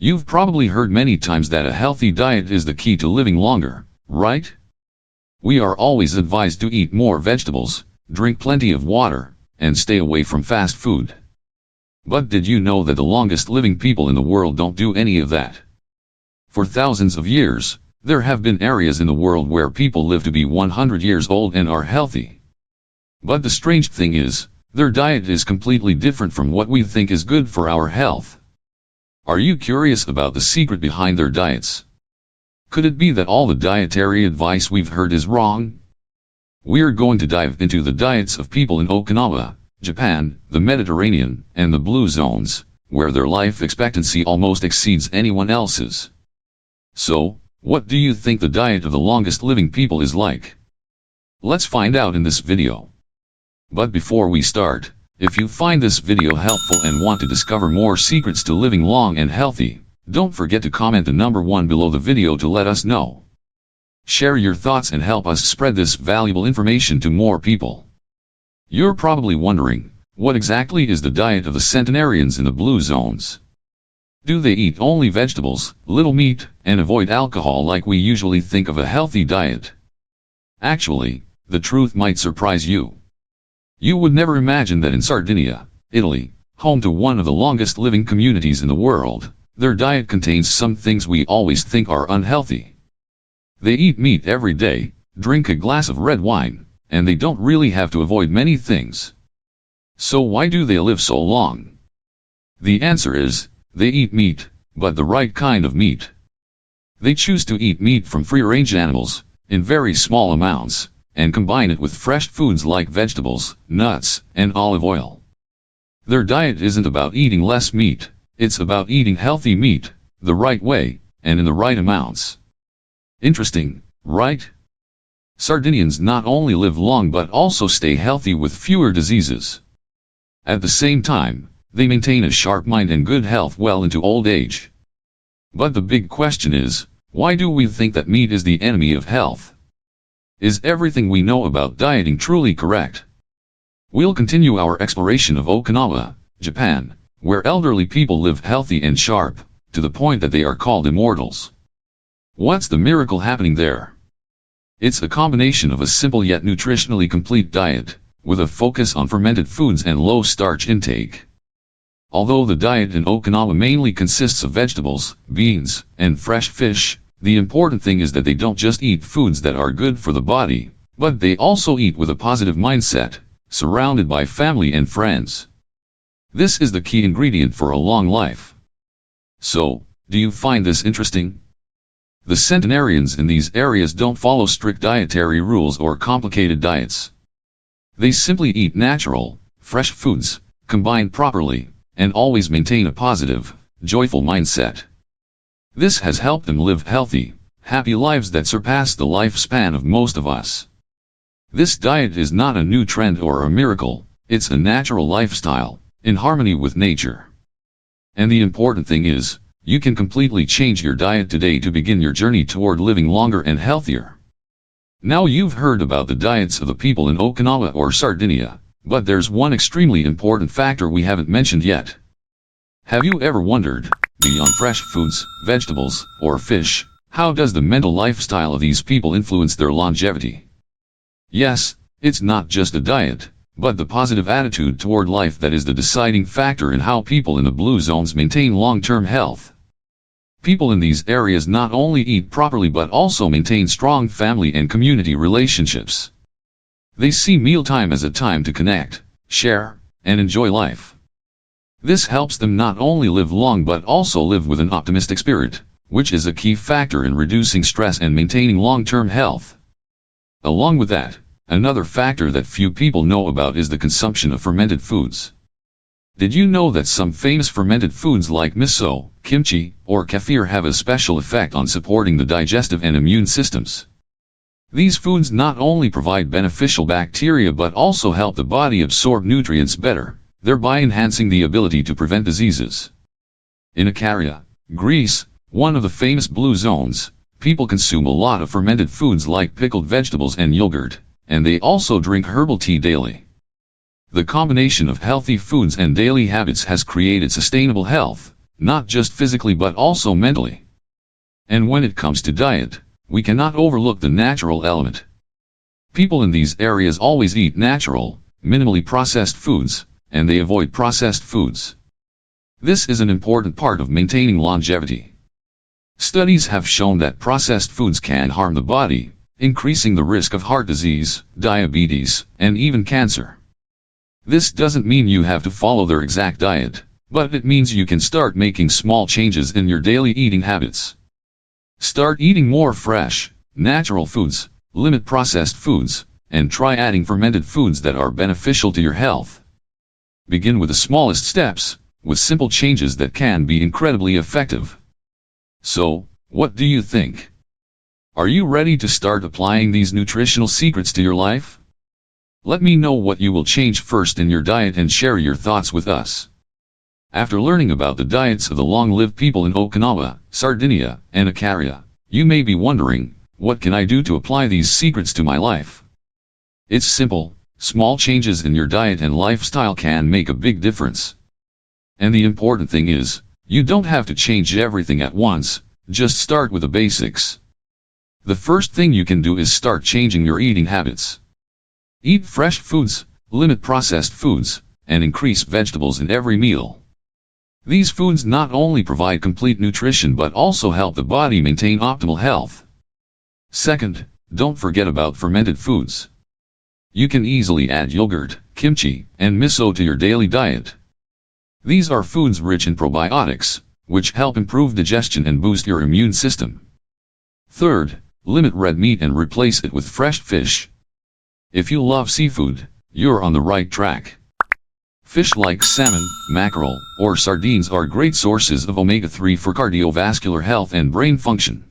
You've probably heard many times that a healthy diet is the key to living longer, right? We are always advised to eat more vegetables, drink plenty of water, and stay away from fast food. But did you know that the longest living people in the world don't do any of that? For thousands of years, there have been areas in the world where people live to be 100 years old and are healthy. But the strange thing is, their diet is completely different from what we think is good for our health. Are you curious about the secret behind their diets? Could it be that all the dietary advice we've heard is wrong? We're going to dive into the diets of people in Okinawa, Japan, the Mediterranean, and the Blue Zones, where their life expectancy almost exceeds anyone else's. So, what do you think the diet of the longest living people is like? Let's find out in this video. But before we start, if you find this video helpful and want to discover more secrets to living long and healthy, don't forget to comment the number 1 below the video to let us know. Share your thoughts and help us spread this valuable information to more people. You're probably wondering, what exactly is the diet of the centenarians in the Blue Zones? Do they eat only vegetables, little meat, and avoid alcohol like we usually think of a healthy diet? Actually, the truth might surprise you. You would never imagine that in Sardinia, Italy, home to one of the longest living communities in the world, their diet contains some things we always think are unhealthy. They eat meat every day, drink a glass of red wine, and they don't really have to avoid many things. So why do they live so long? The answer is, they eat meat, but the right kind of meat. They choose to eat meat from free-range animals, in very small amounts, and combine it with fresh foods like vegetables, nuts, and olive oil. Their diet isn't about eating less meat, it's about eating healthy meat, the right way, and in the right amounts. Interesting, right? Sardinians not only live long but also stay healthy with fewer diseases. At the same time, they maintain a sharp mind and good health well into old age. But the big question is, why do we think that meat is the enemy of health? Is everything we know about dieting truly correct? We'll continue our exploration of Okinawa, Japan, where elderly people live healthy and sharp, to the point that they are called immortals. What's the miracle happening there? It's a combination of a simple yet nutritionally complete diet, with a focus on fermented foods and low starch intake. Although the diet in Okinawa mainly consists of vegetables, beans, and fresh fish, the important thing is that they don't just eat foods that are good for the body, but they also eat with a positive mindset, surrounded by family and friends. This is the key ingredient for a long life. So, do you find this interesting? The centenarians in these areas don't follow strict dietary rules or complicated diets. They simply eat natural, fresh foods, combined properly, and always maintain a positive, joyful mindset. This has helped them live healthy, happy lives that surpass the lifespan of most of us. This diet is not a new trend or a miracle, it's a natural lifestyle, in harmony with nature. And the important thing is, you can completely change your diet today to begin your journey toward living longer and healthier. Now you've heard about the diets of the people in Okinawa or Sardinia, but there's one extremely important factor we haven't mentioned yet. Have you ever wondered, beyond fresh foods, vegetables, or fish, how does the mental lifestyle of these people influence their longevity? Yes, it's not just a diet, but the positive attitude toward life that is the deciding factor in how people in the Blue Zones maintain long-term health. People in these areas not only eat properly but also maintain strong family and community relationships. They see mealtime as a time to connect, share, and enjoy life. This helps them not only live long but also live with an optimistic spirit, which is a key factor in reducing stress and maintaining long-term health. Along with that, another factor that few people know about is the consumption of fermented foods. Did you know that some famous fermented foods like miso, kimchi, or kefir have a special effect on supporting the digestive and immune systems? These foods not only provide beneficial bacteria but also help the body absorb nutrients better, thereby enhancing the ability to prevent diseases. In Ikaria, Greece, one of the famous Blue Zones, people consume a lot of fermented foods like pickled vegetables and yogurt, and they also drink herbal tea daily. The combination of healthy foods and daily habits has created sustainable health, not just physically but also mentally. And when it comes to diet, we cannot overlook the natural element. People in these areas always eat natural, minimally processed foods, and they avoid processed foods. This is an important part of maintaining longevity. Studies have shown that processed foods can harm the body, increasing the risk of heart disease, diabetes, and even cancer. This doesn't mean you have to follow their exact diet, but it means you can start making small changes in your daily eating habits. Start eating more fresh, natural foods, limit processed foods, and try adding fermented foods that are beneficial to your health. Begin with the smallest steps, with simple changes that can be incredibly effective. So, what do you think? Are you ready to start applying these nutritional secrets to your life? Let me know what you will change first in your diet and share your thoughts with us. After learning about the diets of the long-lived people in Okinawa, Sardinia, and Ikaria, you may be wondering, what can I do to apply these secrets to my life? It's simple. Small changes in your diet and lifestyle can make a big difference. And the important thing is, you don't have to change everything at once, just start with the basics. The first thing you can do is start changing your eating habits. Eat fresh foods, limit processed foods, and increase vegetables in every meal. These foods not only provide complete nutrition but also help the body maintain optimal health. Second, don't forget about fermented foods. You can easily add yogurt, kimchi, and miso to your daily diet. These are foods rich in probiotics, which help improve digestion and boost your immune system. Third, limit red meat and replace it with fresh fish. If you love seafood, you're on the right track. Fish like salmon, mackerel, or sardines are great sources of omega-3 for cardiovascular health and brain function.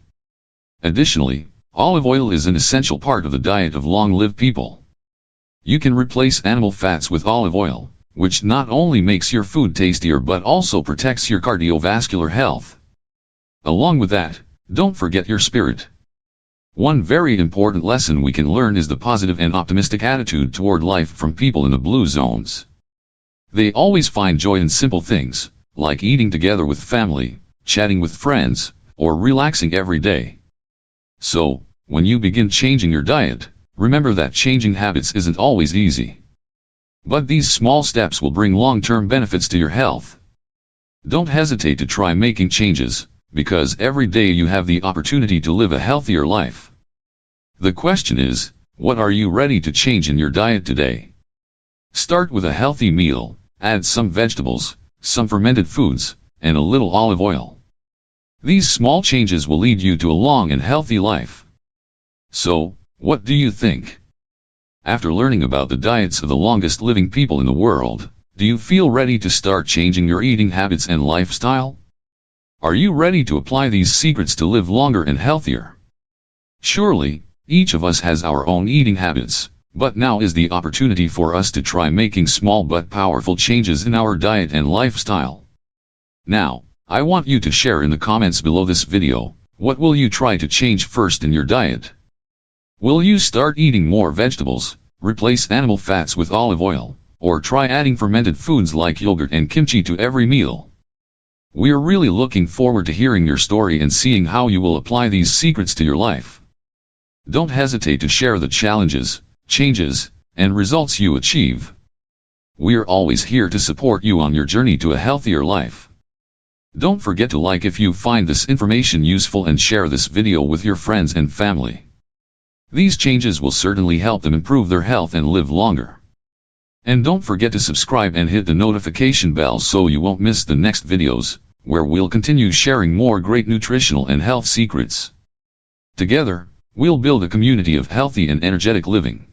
Additionally, olive oil is an essential part of the diet of long-lived people. You can replace animal fats with olive oil, which not only makes your food tastier but also protects your cardiovascular health. Along with that, don't forget your spirit. One very important lesson we can learn is the positive and optimistic attitude toward life from people in the blue zones. They always find joy in simple things, like eating together with family, chatting with friends, or relaxing every day. So, when you begin changing your diet, remember that changing habits isn't always easy. But these small steps will bring long-term benefits to your health. Don't hesitate to try making changes, because every day you have the opportunity to live a healthier life. The question is, what are you ready to change in your diet today? Start with a healthy meal, add some vegetables, some fermented foods, and a little olive oil. These small changes will lead you to a long and healthy life. So, what do you think? After learning about the diets of the longest living people in the world, do you feel ready to start changing your eating habits and lifestyle? Are you ready to apply these secrets to live longer and healthier? Surely, each of us has our own eating habits, but now is the opportunity for us to try making small but powerful changes in our diet and lifestyle. Now, I want you to share in the comments below this video, what will you try to change first in your diet? Will you start eating more vegetables, replace animal fats with olive oil, or try adding fermented foods like yogurt and kimchi to every meal? We're really looking forward to hearing your story and seeing how you will apply these secrets to your life. Don't hesitate to share the challenges, changes, and results you achieve. We're always here to support you on your journey to a healthier life. Don't forget to like if you find this information useful and share this video with your friends and family. These changes will certainly help them improve their health and live longer. And don't forget to subscribe and hit the notification bell so you won't miss the next videos, where we'll continue sharing more great nutritional and health secrets. Together, we'll build a community of healthy and energetic living.